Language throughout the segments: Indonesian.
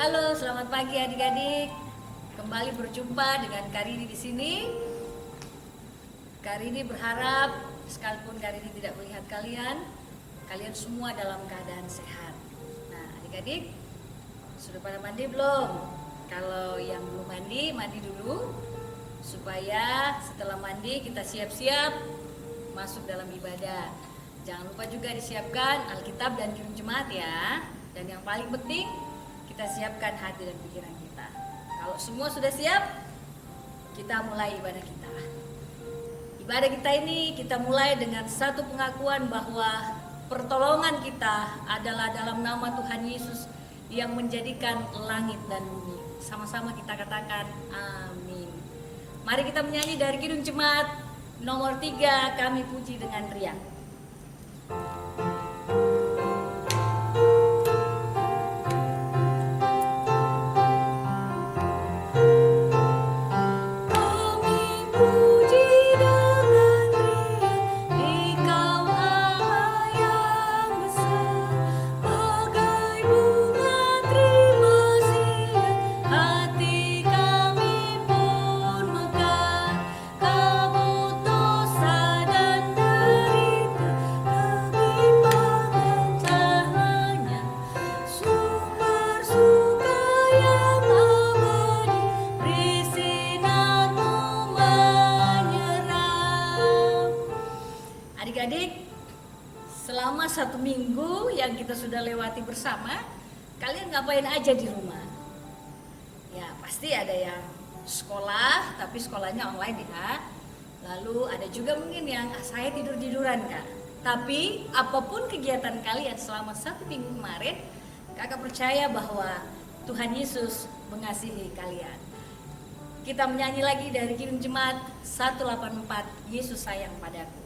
Halo, selamat pagi adik-adik. Kembali berjumpa dengan Karini di sini. Karini berharap sekalipun Karini tidak melihat kalian, kalian semua dalam keadaan sehat. Nah, adik-adik, sudah pada mandi belum? Kalau yang belum mandi, mandi dulu supaya setelah mandi kita siap-siap masuk dalam ibadah. Jangan lupa juga disiapkan Alkitab dan kirim jemaat ya. Dan yang paling penting, kita siapkan hati dan pikiran kita. Kalau semua sudah siap, kita mulai ibadah kita. Ibadah kita ini kita mulai dengan satu pengakuan bahwa pertolongan kita adalah dalam nama Tuhan Yesus yang menjadikan langit dan bumi. Sama-sama kita katakan amin. Mari kita menyanyi dari Kidung Jemaat nomor 3, Kami Puji dengan Riang. Adik-adik, selama 1 minggu yang kita sudah lewati bersama, kalian ngapain aja di rumah? Ya, pasti ada yang sekolah, tapi sekolahnya online ya. Lalu ada juga mungkin yang saya tidur-tiduran Kak. Tapi apapun kegiatan kalian selama 1 minggu kemarin, Kakak percaya bahwa Tuhan Yesus mengasihi kalian. Kita menyanyi lagi dari Kidung Jemaat 184, Yesus sayang padaku.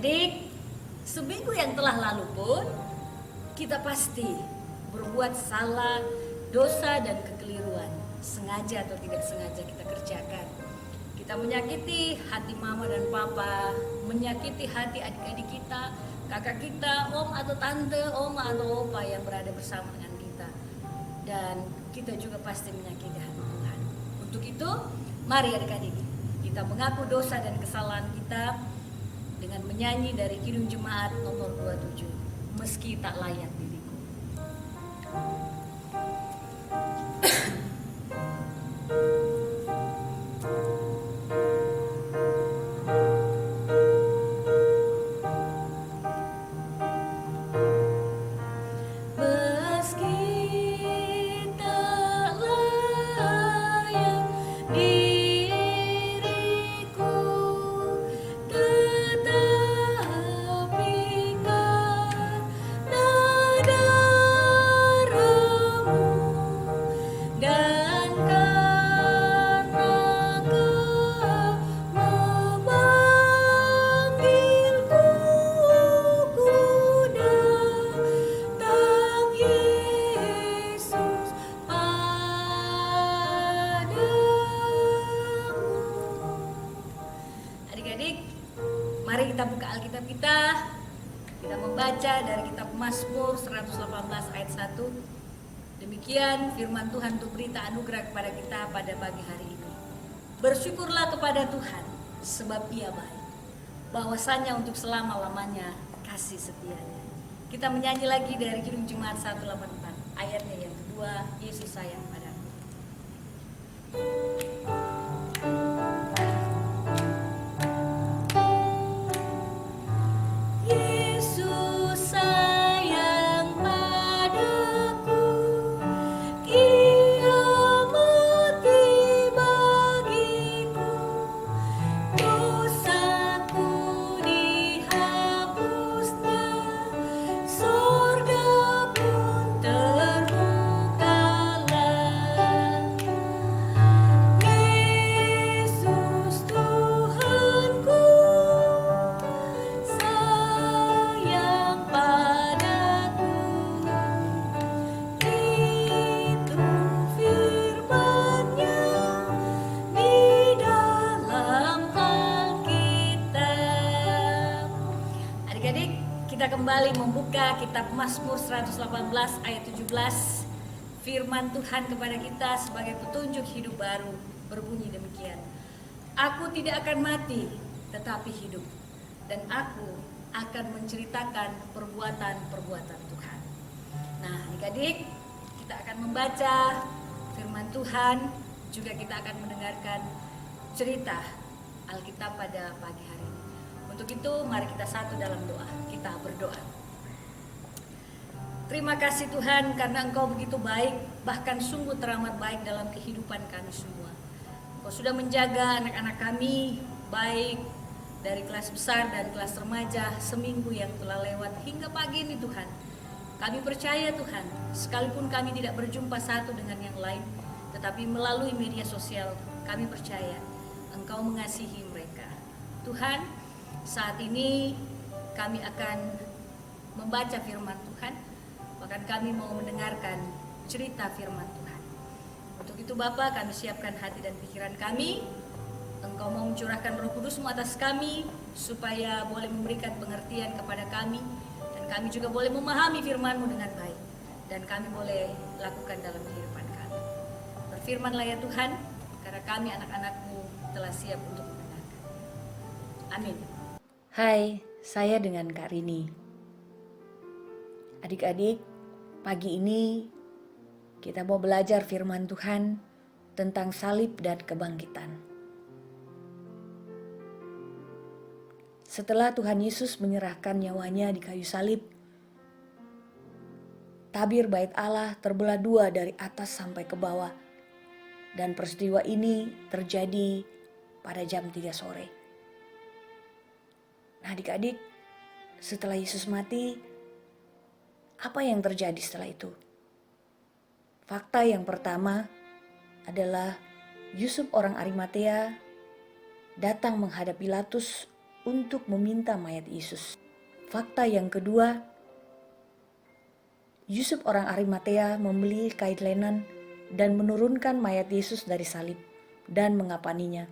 Adik, seminggu yang telah lalu pun kita pasti berbuat salah, dosa dan kekeliruan, sengaja atau tidak sengaja kita kerjakan. Kita menyakiti hati mama dan papa, menyakiti hati adik-adik kita, kakak kita, om atau tante, oma atau opa yang berada bersama dengan kita. Dan kita juga pasti menyakiti hati Tuhan. Untuk itu, mari adik-adik, kita mengaku dosa dan kesalahan kita dengan menyanyi dari Kidung Jemaat nomor 27, Meski Tak Layak Diriku. Mari kita buka Alkitab kita. Kita membaca dari kitab Mazmur 118 ayat 1. Demikian firman Tuhan untuk berita anugerah kepada kita pada pagi hari ini. Bersyukurlah kepada Tuhan sebab Ia baik. Bahwasanya untuk selama-lamanya kasih setianya. Kita menyanyi lagi dari Kidung Jemaat 184 ayatnya yang kedua, Yesus sayang padaku. kembali membuka kitab Mazmur 118 ayat 17. Firman Tuhan kepada kita sebagai petunjuk hidup baru berbunyi demikian. Aku tidak akan mati tetapi hidup, dan aku akan menceritakan perbuatan-perbuatan Tuhan. Nah, adik-adik, kita akan membaca firman Tuhan, juga kita akan mendengarkan cerita Alkitab pada pagi hari ini. Untuk itu, mari kita satu dalam doa. Kita berdoa. Terima kasih Tuhan karena Engkau begitu baik, bahkan sungguh teramat baik dalam kehidupan kami semua. Engkau sudah menjaga anak-anak kami baik dari kelas besar dan kelas remaja seminggu yang telah lewat hingga pagi ini Tuhan. Kami percaya Tuhan, sekalipun kami tidak berjumpa satu dengan yang lain, tetapi melalui media sosial kami percaya Engkau mengasihi mereka. Tuhan, saat ini kami akan membaca firman Tuhan, bahkan kami mau mendengarkan cerita firman Tuhan. Untuk itu Bapa, kami siapkan hati dan pikiran kami. Engkau mau mencurahkan Roh Kudus-Mu atas kami, supaya boleh memberikan pengertian kepada kami, dan kami juga boleh memahami firman-Mu dengan baik, dan kami boleh lakukan dalam kehidupan kami. Berfirmanlah ya Tuhan, karena kami anak-anak-Mu telah siap untuk mendengarkan. Amin. Hai, saya dengan Kak Rini. Adik-adik, pagi ini kita mau belajar firman Tuhan tentang salib dan kebangkitan. Setelah Tuhan Yesus menyerahkan nyawanya di kayu salib, tabir bait Allah terbelah dua dari atas sampai ke bawah, dan peristiwa ini terjadi pada jam 3 sore. Nah adik-adik, setelah Yesus mati, apa yang terjadi setelah itu? Fakta yang pertama adalah Yusuf orang Arimatea datang menghadap Pilatus untuk meminta mayat Yesus. Fakta yang kedua, Yusuf orang Arimatea membeli kain lenan dan menurunkan mayat Yesus dari salib dan mengapaninya,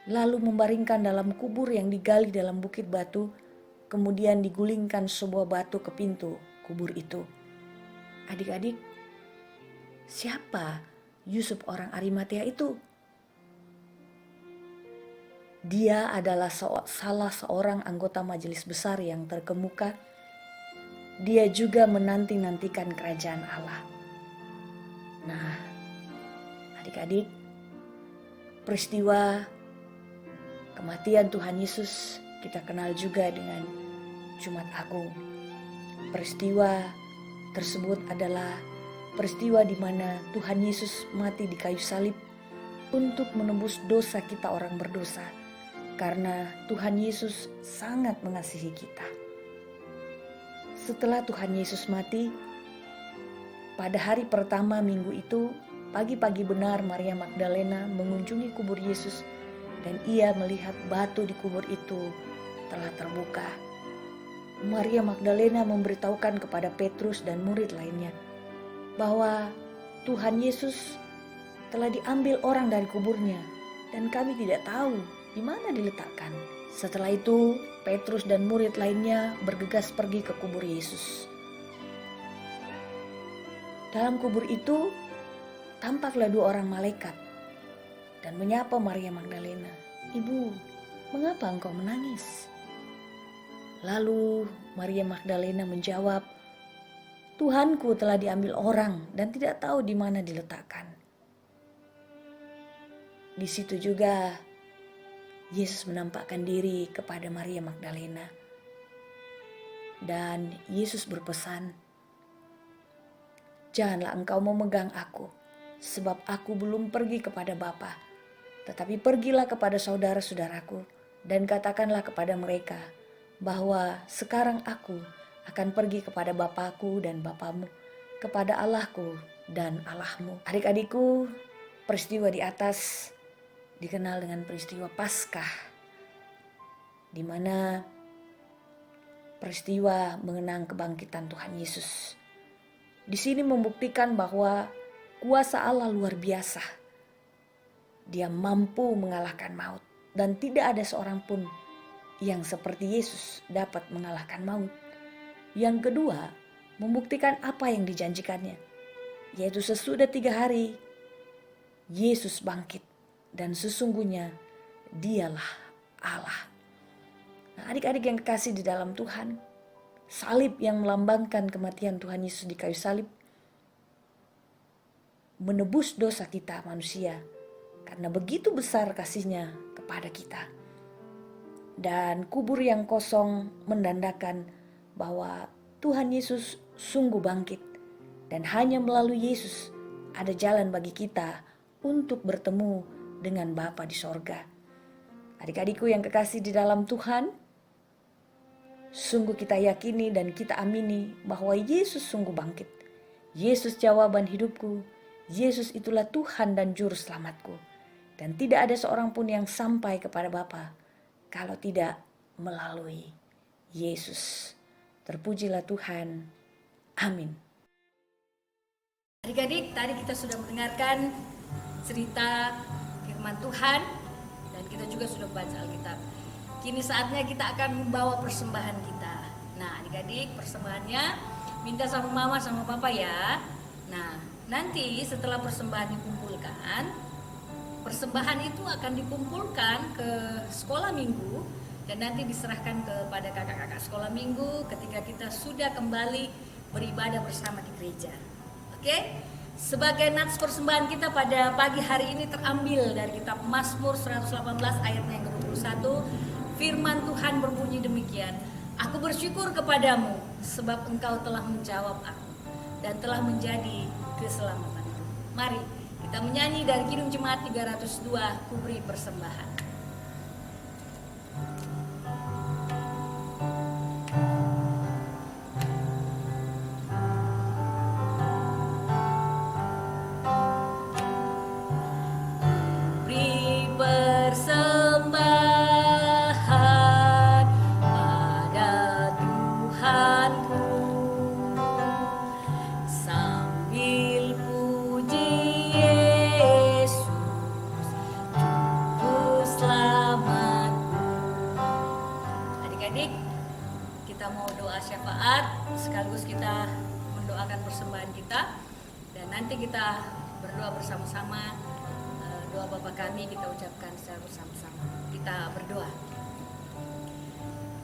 lalu membaringkan dalam kubur yang digali dalam bukit batu, kemudian digulingkan sebuah batu ke pintu kubur itu. Adik-adik, siapa Yusuf orang Arimatea itu? Dia adalah salah seorang anggota majelis besar yang terkemuka. Dia juga menanti-nantikan kerajaan Allah. Nah, adik-adik, peristiwa kematian Tuhan Yesus kita kenal juga dengan Jumat Agung. Peristiwa tersebut adalah peristiwa di mana Tuhan Yesus mati di kayu salib untuk menebus dosa kita orang berdosa, karena Tuhan Yesus sangat mengasihi kita. Setelah Tuhan Yesus mati, pada hari pertama minggu itu, pagi-pagi benar Maria Magdalena mengunjungi kubur Yesus, dan ia melihat batu di kubur itu telah terbuka. Maria Magdalena memberitahukan kepada Petrus dan murid lainnya bahwa Tuhan Yesus telah diambil orang dari kuburnya, dan kami tidak tahu di mana diletakkan. Setelah itu, Petrus dan murid lainnya bergegas pergi ke kubur Yesus. Dalam kubur itu, tampaklah dua orang malaikat dan menyapa Maria Magdalena, "Ibu, mengapa engkau menangis?" Lalu Maria Magdalena menjawab, "Tuhanku telah diambil orang dan tidak tahu di mana diletakkan." Di situ juga Yesus menampakkan diri kepada Maria Magdalena. Dan Yesus berpesan, "Janganlah engkau memegang aku, sebab aku belum pergi kepada Bapa. Tetapi pergilah kepada saudara-saudaraku dan katakanlah kepada mereka bahwa sekarang aku akan pergi kepada Bapakku dan Bapamu, kepada Allahku dan Allahmu." Adik-adikku, peristiwa di atas dikenal dengan peristiwa Paskah, di mana peristiwa mengenang kebangkitan Tuhan Yesus. Di sini membuktikan bahwa kuasa Allah luar biasa. Dia mampu mengalahkan maut, dan tidak ada seorang pun yang seperti Yesus dapat mengalahkan maut. Yang kedua, membuktikan apa yang dijanjikannya, yaitu sesudah 3 hari Yesus bangkit dan sesungguhnya dialah Allah. Nah, adik-adik yang kekasih di dalam Tuhan, salib yang melambangkan kematian Tuhan Yesus di kayu salib menebus dosa kita manusia, karena begitu besar kasihnya kepada kita. Dan kubur yang kosong menandakan bahwa Tuhan Yesus sungguh bangkit, dan hanya melalui Yesus ada jalan bagi kita untuk bertemu dengan Bapa di sorga. Adik-adikku yang kekasih di dalam Tuhan, sungguh kita yakini dan kita amini bahwa Yesus sungguh bangkit. Yesus jawaban hidupku, Yesus itulah Tuhan dan Juru Selamatku. Dan tidak ada seorang pun yang sampai kepada Bapa kalau tidak melalui Yesus. Terpujilah Tuhan. Amin. Adik-adik, tadi kita sudah mendengarkan cerita firman Tuhan dan kita juga sudah baca Alkitab. Kini saatnya kita akan membawa persembahan kita. Nah, adik-adik, persembahannya minta sama mama sama papa ya. Nah, nanti setelah persembahan dikumpulkan, persembahan itu akan dikumpulkan ke sekolah minggu dan nanti diserahkan kepada kakak-kakak sekolah minggu ketika kita sudah kembali beribadah bersama di gereja. Oke? Sebagai nats persembahan kita pada pagi hari ini terambil dari kitab Mazmur 118 ayatnya yang ke-21. Firman Tuhan berbunyi demikian, "Aku bersyukur kepadamu sebab engkau telah menjawab aku dan telah menjadi keselamatanku." Mari kita menyanyi dari Kidung Jemaat 302, "Ku beri persembahan." Kita mau doa syafaat sekaligus kita mendoakan persembahan kita dan nanti kita berdoa bersama-sama. Doa Bapa kami kita ucapkan secara bersama-sama. Kita berdoa.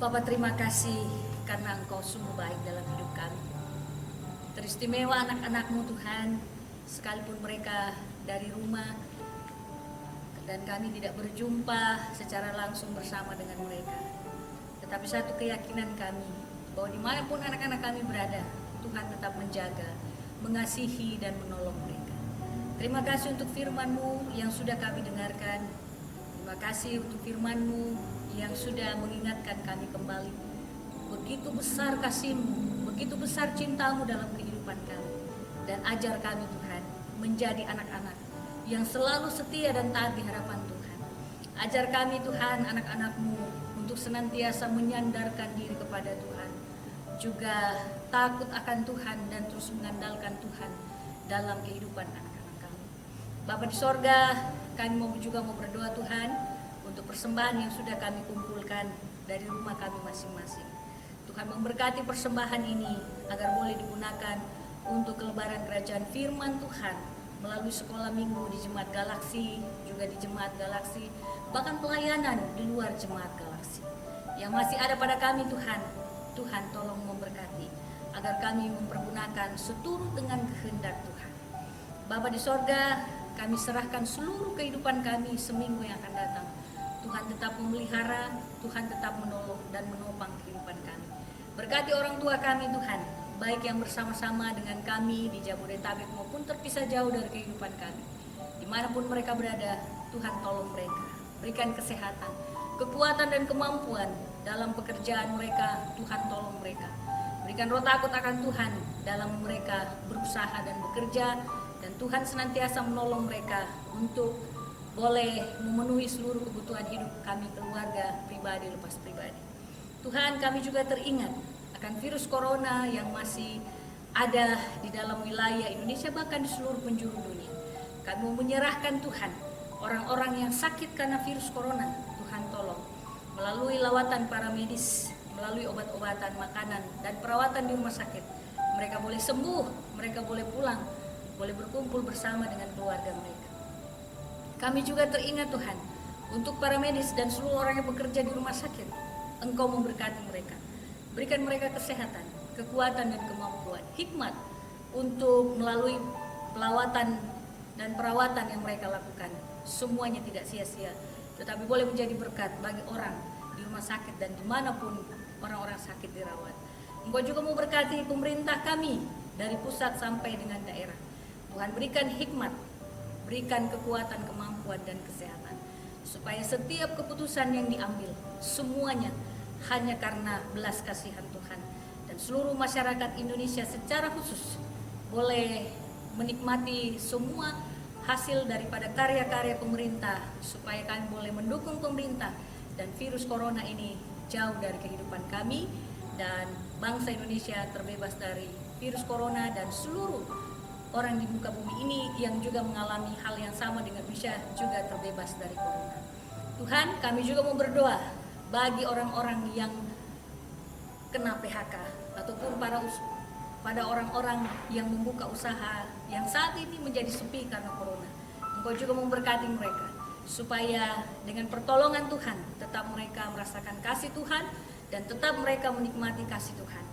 Bapa, terima kasih karena Engkau sungguh baik dalam hidup kami. Teristimewa anak-anak-Mu Tuhan, sekalipun mereka dari rumah dan kami tidak berjumpa secara langsung bersama dengan mereka. Tetapi satu keyakinan kami bahwa dimanapun anak-anak kami berada, Tuhan tetap menjaga, mengasihi dan menolong mereka. Terima kasih untuk firman-Mu yang sudah kami dengarkan. Terima kasih untuk firman-Mu yang sudah mengingatkan kami kembali. Begitu besar kasih-Mu, begitu besar cinta-Mu dalam kehidupan kami. Dan ajar kami Tuhan menjadi anak-anak yang selalu setia dan taat di hadapan Tuhan. Ajar kami Tuhan anak-anak-Mu untuk senantiasa menyandarkan diri kepada Tuhan, juga takut akan Tuhan dan terus mengandalkan Tuhan dalam kehidupan anak-anak kami. Bapa di sorga, kami juga mau berdoa Tuhan untuk persembahan yang sudah kami kumpulkan dari rumah kami masing-masing. Tuhan memberkati persembahan ini agar boleh digunakan untuk kelebaran kerajaan firman Tuhan melalui sekolah minggu di Jemaat Galaksi, juga di Jemaat Galaksi, bahkan pelayanan di luar Jemaat Galaksi yang masih ada pada kami Tuhan. Tuhan tolong memberkati agar kami mempergunakan seturut dengan kehendak Tuhan. Bapa di sorga, kami serahkan seluruh kehidupan kami seminggu yang akan datang. Tuhan tetap memelihara, Tuhan tetap menolong dan menopang kehidupan kami. Berkati orang tua kami Tuhan, baik yang bersama-sama dengan kami di Jabodetabek maupun terpisah jauh dari kehidupan kami. Dimanapun mereka berada, Tuhan tolong mereka. Berikan kesehatan, kekuatan dan kemampuan dalam pekerjaan mereka. Tuhan tolong mereka. Berikan roh takut akan Tuhan dalam mereka berusaha dan bekerja. Dan Tuhan senantiasa menolong mereka untuk boleh memenuhi seluruh kebutuhan hidup kami, keluarga, pribadi lepas pribadi. Tuhan, kami juga teringat akan virus corona yang masih ada di dalam wilayah Indonesia, bahkan di seluruh penjuru dunia. Kami mau menyerahkan Tuhan orang-orang yang sakit karena virus corona. Tuhan tolong melalui lawatan para medis melalui obat-obatan, makanan, dan perawatan di rumah sakit. Mereka boleh sembuh, mereka boleh pulang, boleh berkumpul bersama dengan keluarga mereka. Kami juga teringat Tuhan, untuk para medis dan seluruh orang yang bekerja di rumah sakit, Engkau memberkati mereka. Berikan mereka kesehatan, kekuatan dan kemampuan, hikmat untuk melalui pelawatan dan perawatan yang mereka lakukan. Semuanya tidak sia-sia, tetapi boleh menjadi berkat bagi orang di rumah sakit dan dimanapun orang-orang sakit dirawat. Engkau juga memberkati pemerintah kami dari pusat sampai dengan daerah. Tuhan berikan hikmat, berikan kekuatan, kemampuan dan kesehatan, supaya setiap keputusan yang diambil semuanya hanya karena belas kasihan Tuhan, dan seluruh masyarakat Indonesia secara khusus boleh menikmati semua hasil daripada karya-karya pemerintah, supaya kami boleh mendukung pemerintah dan virus corona ini jauh dari kehidupan kami, dan bangsa Indonesia terbebas dari virus corona, dan seluruh orang di muka bumi ini yang juga mengalami hal yang sama dengan Indonesia juga terbebas dari corona. Tuhan, kami juga mau berdoa bagi orang-orang yang kena PHK ataupun pada orang-orang yang membuka usaha yang saat ini menjadi sepi karena corona. Engkau juga memberkati mereka supaya dengan pertolongan Tuhan tetap mereka merasakan kasih Tuhan dan tetap mereka menikmati kasih Tuhan.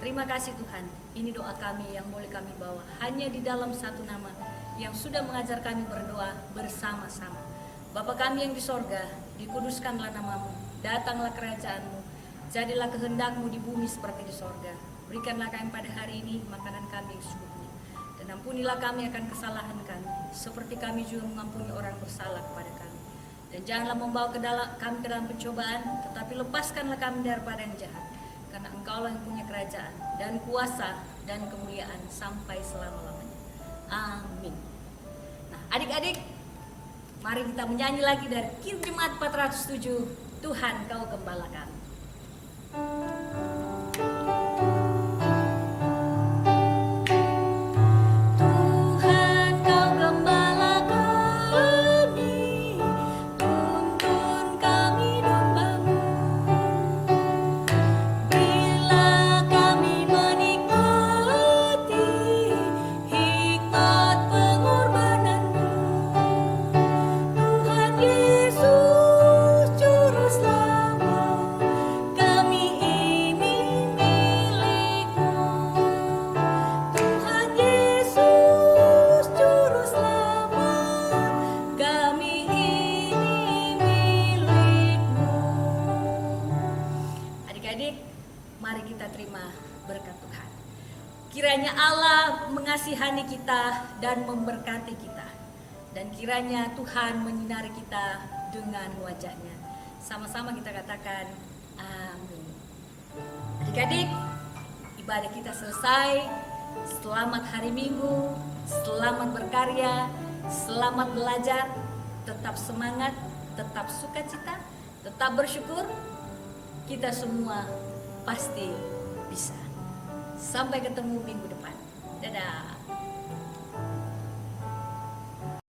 Terima kasih Tuhan, ini doa kami yang boleh kami bawa hanya di dalam satu nama yang sudah mengajar kami berdoa bersama-sama. Bapa kami yang di sorga, dikuduskanlah namamu, datanglah kerajaanmu, jadilah kehendakmu di bumi seperti di sorga. Berikanlah kami pada hari ini makanan kami yang secukupnya, dan ampunilah kami akan kesalahan kami, seperti kami juga mengampuni orang bersalah kepada kami. Dan janganlah membawa kami ke dalam pencobaan, tetapi lepaskanlah kami daripada yang jahat. Karena Engkaulah yang punya kerajaan dan kuasa dan kemuliaan sampai selama-lamanya. Amin. Nah, adik-adik, mari kita menyanyi lagi dari Jemaat 407, Tuhan Kau Gembala Kami. Mari kita terima berkat Tuhan. Kiranya Allah mengasihani kita dan memberkati kita, dan kiranya Tuhan menyinari kita dengan wajahnya. Sama-sama kita katakan amin. Adik-adik, ibadah kita selesai. Selamat hari Minggu, selamat berkarya, selamat belajar. Tetap semangat, tetap sukacita, tetap bersyukur. Kita semua pasti bisa. Sampai ketemu minggu depan. Dadah.